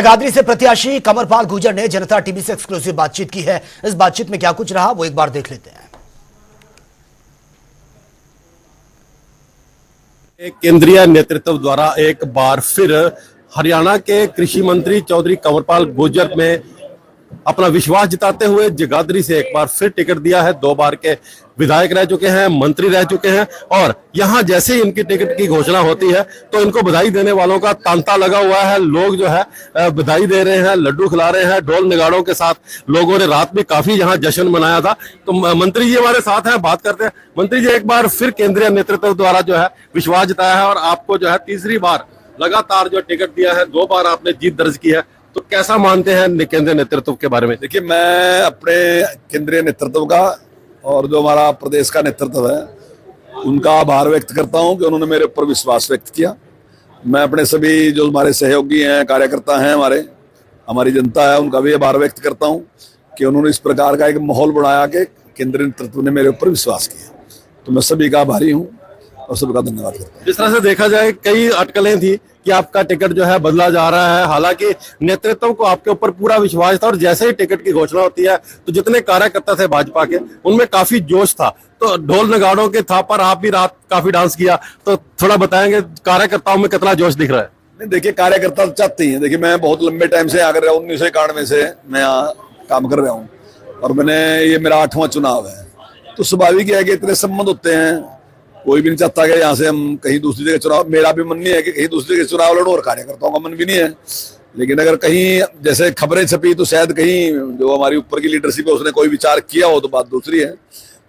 जगाधरी से प्रत्याशी कंवरपाल गुर्जर ने जनता टीवी से एक्सक्लूसिव बातचीत की है। इस बातचीत में क्या कुछ रहा वो एक बार देख लेते हैं। केंद्रीय नेतृत्व द्वारा एक बार फिर हरियाणा के कृषि मंत्री चौधरी कंवरपाल गुर्जर में अपना विश्वास जताते हुए जगाधरी से एक बार फिर टिकट दिया है। 2 बार के विधायक रह चुके हैं, मंत्री रह चुके हैं और यहां जैसे ही इनकी टिकट की घोषणा होती है तो इनको बधाई देने वालों का तांता लगा हुआ है। लोग जो है बधाई दे रहे हैं, लड्डू खिला रहे हैं, ढोल नगाड़ों के साथ लोगों ने रात में काफी यहां जश्न मनाया था। तो मंत्री जी हमारे साथ हैं, बात करते हैं। मंत्री जी, एक बार फिर केंद्रीय नेतृत्व द्वारा जो है विश्वास जताया है और आपको जो है तीसरी बार लगातार जो टिकट दिया है, 2 बार आपने जीत दर्ज की है, तो कैसा मानते हैं केंद्रीय नेतृत्व के बारे में? देखिए, मैं अपने केंद्रीय नेतृत्व का और जो हमारा प्रदेश का नेतृत्व है उनका आभार व्यक्त करता हूं कि उन्होंने मेरे ऊपर विश्वास व्यक्त किया। मैं अपने सभी जो हमारे सहयोगी हैं, कार्यकर्ता हैं, हमारी जनता है, उनका भी आभार व्यक्त करता हूं कि उन्होंने इस प्रकार का एक माहौल बनाया कि केंद्रीय नेतृत्व ने मेरे ऊपर विश्वास किया। तो मैं सभी का आभारी हूँ और सबका धन्यवाद करता हूँ। जिस तरह से देखा जाए, कई अटकलें थी कि आपका टिकट जो है बदला जा रहा है, हालांकि नेतृत्व को आपके ऊपर पूरा विश्वास था और जैसे ही टिकट की घोषणा होती है तो जितने कार्यकर्ता थे भाजपा के, उनमें काफी जोश था। तो ढोल नगाड़ों के था पर आप भी रात काफी डांस किया, तो थोड़ा बताएंगे कार्यकर्ताओं में कितना जोश दिख रहा है? नहीं, देखिए, कार्यकर्ता चाहते हैं। देखिए, मैं बहुत लंबे टाइम से आकर 1991 से मैं यहाँ काम कर रहा हूँ और ये मेरा 8वां चुनाव है। तो स्वाभाविक है कि इतने संबंध होते हैं, कोई भी नहीं चाहता कि यहाँ से हम कहीं दूसरी जगह चुनाव, मेरा भी मन नहीं है कि कहीं दूसरी जगह चुनाव लड़ो और कार्यकर्ताओं का मन भी नहीं है। लेकिन अगर कहीं जैसे खबरें छपी तो शायद कहीं जो हमारी ऊपर की लीडरशिप है उसने कोई विचार किया हो तो बात दूसरी है।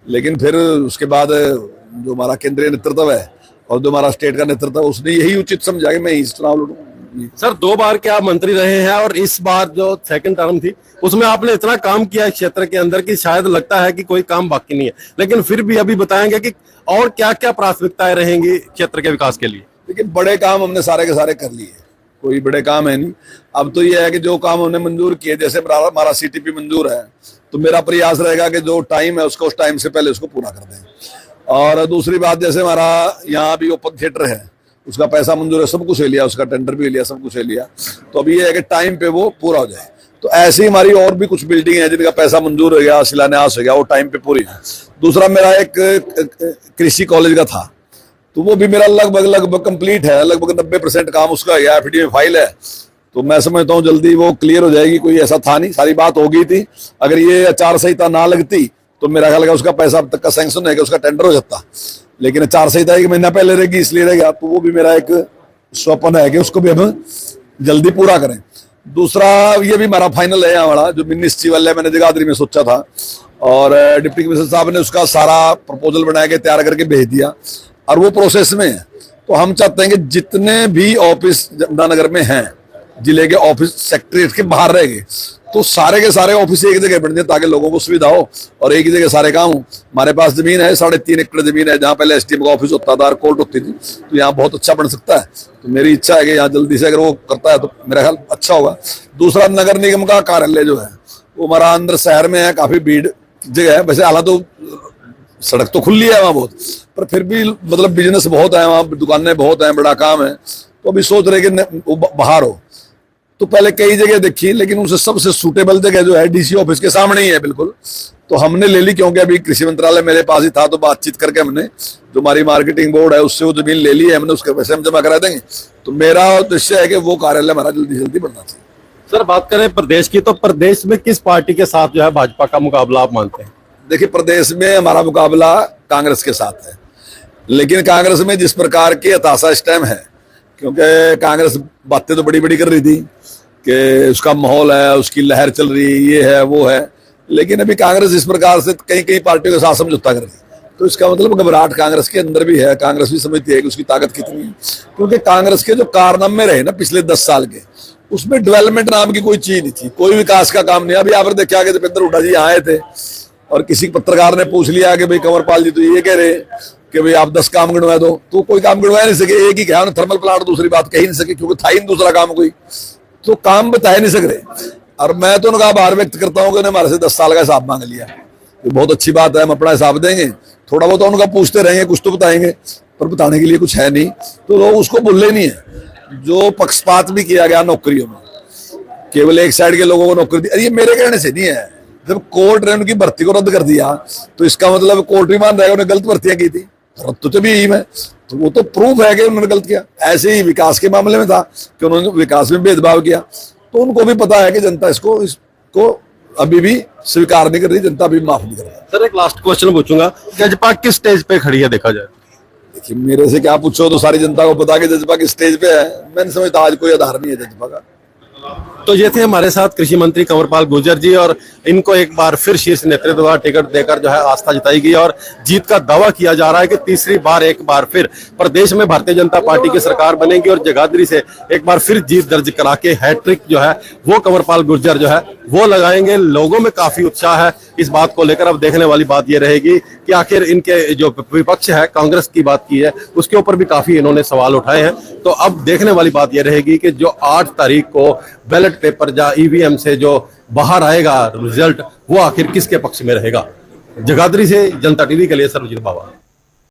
लेकिन फिर उसके बाद जो हमारा केंद्रीय नेतृत्व है और जो हमारा स्टेट का नेतृत्व है उसने यही उचित समझा कि मैं इस चुनाव लड़ूं। सर, 2 बार के आप मंत्री रहे हैं और इस बार जो सेकंड टर्म थी उसमें आपने इतना काम किया है क्षेत्र के अंदर कि शायद लगता है कि कोई काम बाकी नहीं है, लेकिन फिर भी अभी बताएंगे कि और क्या क्या प्राथमिकताएं रहेंगी क्षेत्र के विकास के लिए? देखिए, बड़े काम हमने सारे के सारे कर लिए, कोई बड़े काम है नहीं। अब तो ये है कि जो काम हमने मंजूर किए, जैसे हमारा CTP मंजूर है, तो मेरा प्रयास रहेगा कि जो टाइम है उसको उस टाइम से पहले उसको पूरा कर दें। और दूसरी बात, जैसे हमारा यहाँ भी ओपन थिएटर है, उसका पैसा मंजूर है, सब कुछ ले लिया, उसका टेंडर भी लिया, सब कुछ ले लिया। तो अभी ये है कि टाइम पे वो पूरा हो जाए। तो ऐसे ही हमारी और भी कुछ बिल्डिंग है जिनका पैसा मंजूर हो गया, शिलान्यास हो गया, वो टाइम पे पूरी है। दूसरा, मेरा एक कृषि कॉलेज का था, तो वो भी मेरा लगभग कंप्लीट है, लगभग 90% काम उसका है, FD में फाइल है। तो मैं समझता हूँ जल्दी वो क्लियर हो जाएगी। कोई ऐसा था नहीं, सारी बात हो गई थी। अगर ये आचार संहिता ना लगती तो मेरा ख्याल है उसका पैसा अब तक का सैंक्शन है कि उसका टेंडर हो जाता। लेकिन आचार संहिता 1 महीना पहले रहेगी, इसलिए रहेगा। तो वो भी मेरा एक स्वप्न है कि उसको भी हम जल्दी पूरा करें। दूसरा, ये भी हमारा फाइनल है, यहाँ वाला जो मिनी सचिवालय मैंने जगाधरी में सोचा था और डिप्टी कमिश्नर साहब ने उसका सारा प्रपोजल बना के तैयार करके भेज दिया और वो प्रोसेस में है। तो हम चाहते हैं कि जितने भी ऑफिस यमुनानगर में हैं, जिले के ऑफिस सेक्रेटरीट के बाहर रहेंगे, तो सारे के सारे ऑफिस एक जगह बन जाए ताकि लोगों को सुविधा हो और एक ही जगह सारे काम हो। हमारे पास जमीन है, 3.5 एकड़ जमीन है, जहाँ पहले SDM का ऑफिस होता था, कोर्ट होती थी। तो यहाँ बहुत अच्छा बन सकता है। तो मेरी इच्छा है कि यहाँ जल्दी से अगर वो करता है तो मेरा ख्याल अच्छा होगा। दूसरा, नगर निगम का कार्यालय जो है वो हमारा अंदर शहर में है, काफी भीड़ जगह है। वैसे हालांकि तो सड़क तो खुली है वहाँ बहुत, पर फिर भी मतलब बिजनेस बहुत है वहाँ, दुकानें बहुत हैं, बड़ा काम है। तो अभी सोच रहे कि वो बाहर हो। तो पहले कई जगह देखी, लेकिन उनसे सबसे सूटेबल जगह जो है DC ऑफिस के सामने ही है बिल्कुल। तो हमने ले ली, क्योंकि अभी कृषि मंत्रालय मेरे पास ही था। तो बातचीत करके हमने जो हमारी मार्केटिंग बोर्ड है उससे वो जमीन ले ली है हमने, उसके पैसे हम जमा करा देंगे। तो मेरा उद्देश्य है कि वो कार्यालय हमारा जल्दी से जल्दी बनना चाहिए। सर, बात करें प्रदेश की, तो प्रदेश में किस पार्टी के साथ जो है भाजपा का मुकाबला आप मानते हैं? देखिए, प्रदेश में हमारा मुकाबला कांग्रेस के साथ है, लेकिन कांग्रेस में जिस प्रकार की हताशा इस टाइम है, क्योंकि कांग्रेस बातें तो बड़ी बड़ी कर रही थी कि उसका माहौल है, उसकी लहर चल रही है, ये है वो है। लेकिन अभी कांग्रेस इस प्रकार से कई पार्टियों के साथ समझौता कर रही है, तो इसका मतलब घबराहट कांग्रेस के अंदर भी है। कांग्रेस भी समझती है कि उसकी ताकत कितनी है, क्योंकि कांग्रेस के जो कारनामे रहे ना पिछले 10 साल के, उसमें डेवलपमेंट नाम की कोई चीज नहीं थी, कोई विकास का काम नहीं। अभी आप देखा कि दीपेंद्र हुड्डा जी आए थे और किसी पत्रकार ने पूछ लिया कि भाई कंवरपाल जी तो ये कह रहे कि भाई आप 10 काम गिनवा दो, तो कोई काम गिनवा नहीं सके। एक ही कहा थर्मल प्लांट, दूसरी बात कही नहीं सके क्योंकि था ही दूसरा काम कोई, तो काम बता नहीं सक रहे। और मैं तो उनका आभार व्यक्त करता हूँ कि हमारे से 10 साल का हिसाब मांग लिया। ये बहुत अच्छी बात है, हम अपना हिसाब देंगे। थोड़ा बहुत उनका पूछते रहेंगे, कुछ तो बताएंगे, पर बताने के लिए कुछ है नहीं, तो लोग उसको भूले नहीं है। जो पक्षपात भी किया गया नौकरियों में, केवल एक साइड के लोगों को नौकरी दी। अरे ये मेरे कहने से नहीं है, जब कोर्ट ने उनकी भर्ती को रद्द कर दिया तो इसका मतलब कोर्ट ही मान रहेगा उन्होंने गलत भर्तियां की थी, रद्द तो भी यही है, तो वो तो प्रूफ है कि उन्होंने गलत किया। ऐसे ही विकास के मामले में था कि उन्होंने विकास में भेदभाव किया, तो उनको भी पता है कि जनता इसको अभी भी स्वीकार नहीं कर रही, जनता अभी माफ नहीं कर रही। सर एक लास्ट क्वेश्चन पूछूंगा, जजपा किस स्टेज पे खड़ी है देखा जाए? देखिए मेरे से क्या पूछो, तो सारी जनता को पता कि जजपा किस स्टेज पे है। मैं नहीं समझता आज कोई आधार नहीं है जजपा का। तो ये थे हमारे साथ कृषि मंत्री कंवरपाल गुर्जर जी, और इनको एक बार फिर शीर्ष नेतृत्व का टिकट देकर जो है आस्था जताई गई और जीत का दावा किया जा रहा है कि तीसरी बार एक बार फिर प्रदेश में भारतीय जनता पार्टी की सरकार बनेगी और जगाधरी से एक बार फिर जीत दर्ज करा के हैट्रिक जो है वो कंवरपाल गुर्जर जो है वो लगाएंगे। लोगों में काफी उत्साह है इस बात को लेकर। अब देखने वाली बात ये रहेगी कि आखिर इनके जो विपक्ष है, कांग्रेस की बात की है, उसके ऊपर भी काफी इन्होंने सवाल उठाए हैं। तो अब देखने वाली बात यह रहेगी कि जो 8 तारीख को बैलेट पेपर या ईवीएम से जो बाहर आएगा रिजल्ट, वो आखिर किसके पक्ष में रहेगा। जगाधरी से जनता टीवी के लिए सर्वजीत बाबा।